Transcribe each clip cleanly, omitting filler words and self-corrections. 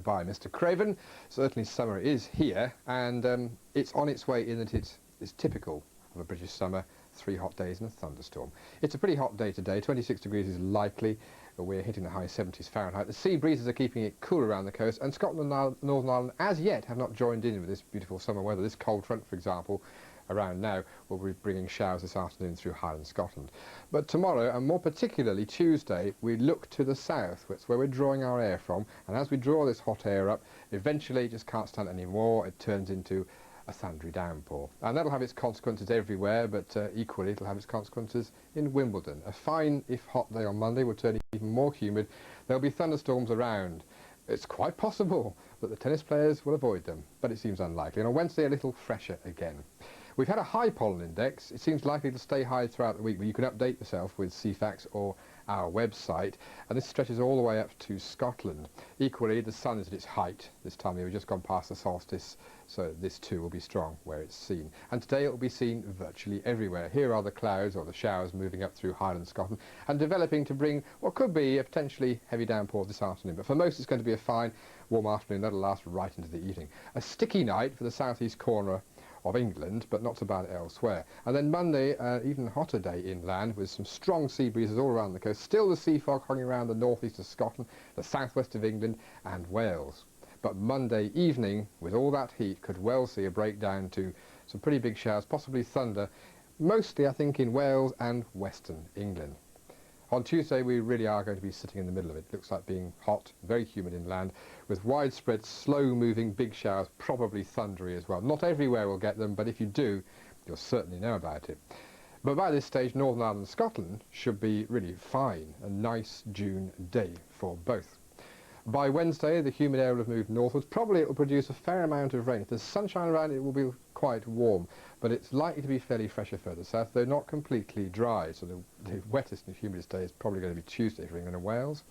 by Mr. Craven. Certainly summer is here, and it's on its way in that it's typical of a British summer. 3 hot days and a thunderstorm. It's a pretty hot day today. 26 degrees is likely. We're hitting the high 70s Fahrenheit. The sea breezes are keeping it cool around the coast, and Scotland and Northern Ireland as yet have not joined in with this beautiful summer weather. This cold front, for example, around now will be bringing showers this afternoon through Highland Scotland. But tomorrow, and more particularly Tuesday, we look to the south. That's where we're drawing our air from, and as we draw this hot air up, eventually it just can't stand anymore. It turns into a thundery downpour, and that'll have its consequences everywhere, but equally it'll have its consequences in Wimbledon. A fine, if hot, day on Monday will turn even more humid. There'll be thunderstorms around. It's quite possible that the tennis players will avoid them, but it seems unlikely. And on Wednesday, a little fresher again. We've had a high pollen index. It seems likely to stay high throughout the week, but you can update yourself with CFAX or our website, and this stretches all the way up to Scotland. Equally, the sun is at its height this time of year. We've just gone past the solstice, so this too will be strong where it's seen. And today it will be seen virtually everywhere. Here are the clouds or the showers moving up through Highland Scotland and developing to bring what could be a potentially heavy downpour this afternoon. But for most it's going to be a fine, warm afternoon. That'll last right into the evening. A sticky night for the southeast corner of England, but not so bad elsewhere. And then Monday, even hotter day inland with some strong sea breezes all around the coast. Still the sea fog hanging around the northeast of Scotland, the southwest of England and Wales. But Monday evening, with all that heat, could well see a breakdown to some pretty big showers, possibly thunder, mostly I think in Wales and western England. On Tuesday we really are going to be sitting in the middle of it. Looks like being hot, very humid inland, with widespread slow-moving big showers, probably thundery as well. Not everywhere will get them, but if you do, you'll certainly know about it. But by this stage, Northern Ireland and Scotland should be really fine. A nice June day for both. By Wednesday, the humid air will have moved northwards. Probably it will produce a fair amount of rain. If there's sunshine around, it will be quite warm, but it's likely to be fairly fresher further south, though not completely dry. So the wettest and humidest day is probably going to be Tuesday for England and Wales.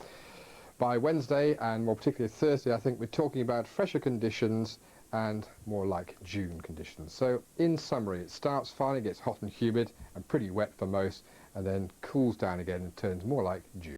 By Wednesday, and more particularly Thursday, I think we're talking about fresher conditions and more like June conditions. So in summary, it starts fine, it gets hot and humid and pretty wet for most, and then cools down again and turns more like June.